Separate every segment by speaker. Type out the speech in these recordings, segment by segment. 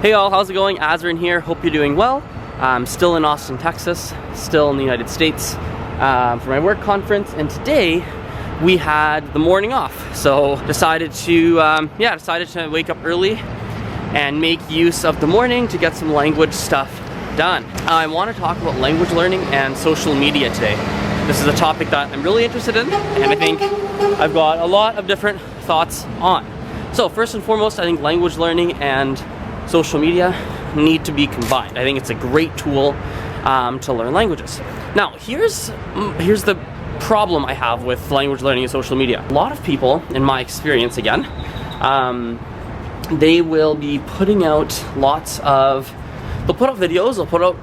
Speaker 1: Hey all, how's it going? Azren here, hope you're doing well. I'm still in Austin, Texas, still in the United States for my work conference, and today we had the morning off. So decided to wake up early and make use of the morning to get some language stuff done. I want to talk about language learning and social media today. This is a topic that I'm really interested in, and I think I've got a lot of different thoughts on. So first and foremost, I think language learning and social media need to be combined. I think it's a great tool to learn languages. Now, here's the problem I have with language learning and social media. A lot of people, in my experience again, they will be putting out they'll put out videos, they'll put out,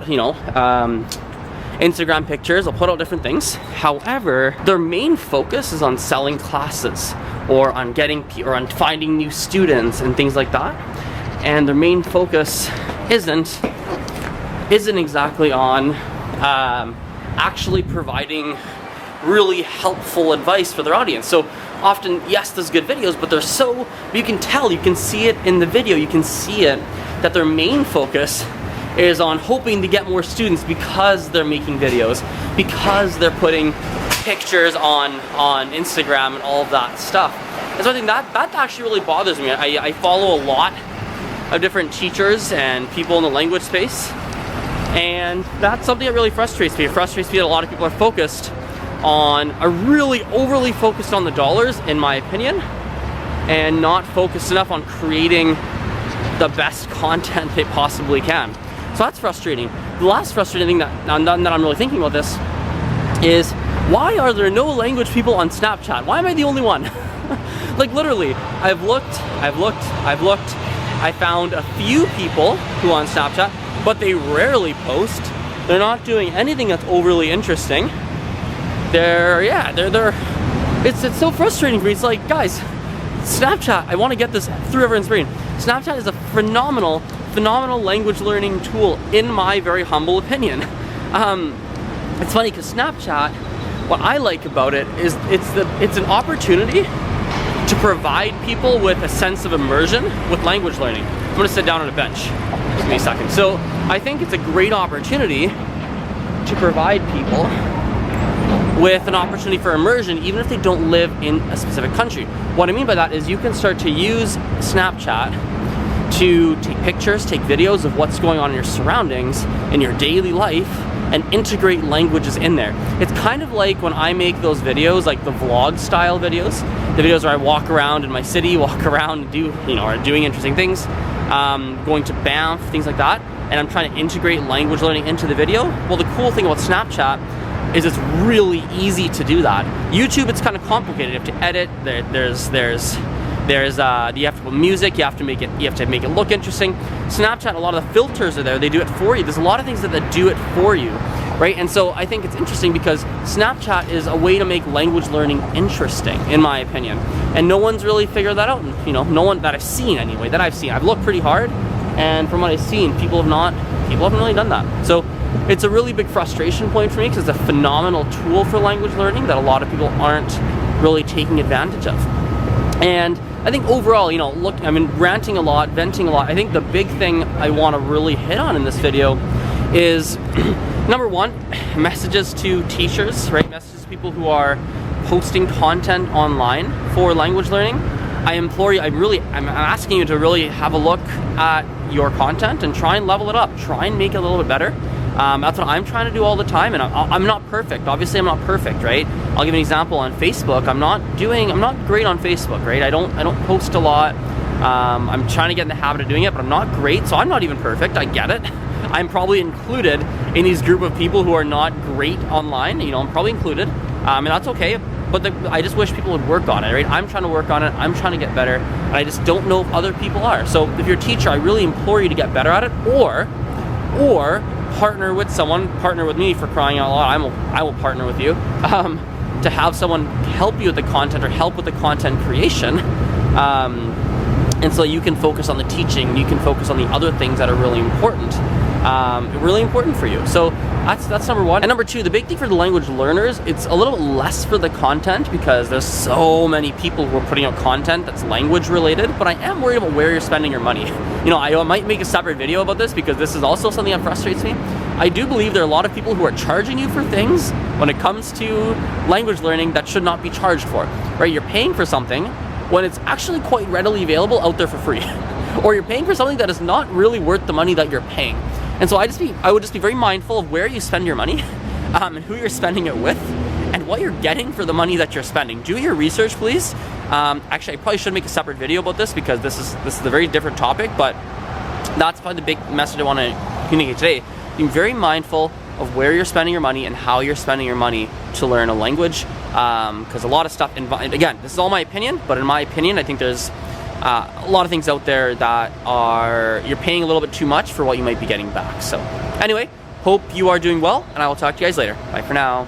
Speaker 1: Instagram pictures, they'll put out different things. However, their main focus is on selling classes or on finding new students and things like that. And their main focus isn't exactly on actually providing really helpful advice for their audience. So often, yes, there's good videos, but you can tell, you can see it in the video, you can see it that their main focus is on hoping to get more students because they're making videos, because they're putting pictures on Instagram and all of that stuff. And so I think that actually really bothers me. I follow a lot of different teachers and people in the language space, and that's something that really frustrates me. It frustrates me that a lot of people are really overly focused on the dollars, in my opinion, and not focused enough on creating the best content they possibly can. So that's frustrating. The last frustrating thing that I'm really thinking about this is, why are there no language people on Snapchat? Why am I the only one? Like literally, I've looked. I found a few people who are on Snapchat, but they rarely post. They're not doing anything that's overly interesting. It's so frustrating for me. It's like, guys, Snapchat, I want to get this through everyone's brain. Snapchat is a phenomenal language learning tool, in my very humble opinion. It's funny because Snapchat, what I like about it is it's an opportunity to provide people with a sense of immersion with language learning. I'm gonna sit down on a bench. Give me a second. So I think it's a great opportunity to provide people with an opportunity for immersion, even if they don't live in a specific country. What I mean by that is you can start to use Snapchat to take pictures, take videos of what's going on in your surroundings, in your daily life, and integrate languages in there. It's kind of like when I make those videos, like the vlog style videos, the videos where I walk around in my city, walk around and are doing interesting things, going to Banff, things like that, and I'm trying to integrate language learning into the video. Well, the cool thing about Snapchat is it's really easy to do that. YouTube, it's kind of complicated. You have to edit. You have to put music. You have to make it look interesting. Snapchat, a lot of the filters are there. They do it for you. There's a lot of things that do it for you, right? And so I think it's interesting because Snapchat is a way to make language learning interesting, in my opinion. And no one's really figured that out. No one that I've seen anyway. I've looked pretty hard, and from what I've seen, people haven't really done that. So it's a really big frustration point for me because it's a phenomenal tool for language learning that a lot of people aren't really taking advantage of. And I think overall, ranting a lot, venting a lot. I think the big thing I want to really hit on in this video is, number one, messages to teachers, right? Messages to people who are posting content online for language learning. I implore you, I'm asking you to really have a look at your content and try and level it up. Try and make it a little bit better. That's what I'm trying to do all the time, and I'm not perfect. Obviously, I'm not perfect, right? I'll give an example on Facebook. I'm not great on Facebook, right? I don't post a lot. I'm trying to get in the habit of doing it, but I'm not great, so I'm not even perfect. I get it. I'm probably included in these group of people who are not great online. I'm probably included, and that's okay. But I just wish people would work on it, right? I'm trying to work on it. I'm trying to get better, and I just don't know if other people are. So if you're a teacher, I really implore you to get better at it, or partner with me, for crying out loud. I will partner with you to have someone help you with the content or help with the content creation, and so you can focus on the teaching, you can focus on the other things that are really important. really important for you. So that's number one. And number two, the big thing for the language learners, it's a little bit less for the content because there's so many people who are putting out content that's language related, but I am worried about where you're spending your money. You know, I might make a separate video about this because this is also something that frustrates me. I do believe there are a lot of people who are charging you for things when it comes to language learning that should not be charged for, right? You're paying for something when it's actually quite readily available out there for free. Or you're paying for something that is not really worth the money that you're paying. And so I would just be very mindful of where you spend your money, and who you're spending it with, and what you're getting for the money that you're spending. Do your research, please. Actually, I probably should make a separate video about this because this is a very different topic, but that's probably the big message I want to communicate today. Being very mindful of where you're spending your money and how you're spending your money to learn a language, because a lot of stuff, again, this is all my opinion, but in my opinion, I think there's a lot of things out there that you're paying a little bit too much for what you might be getting back. So anyway, hope you are doing well, and I will talk to you guys later. Bye for now.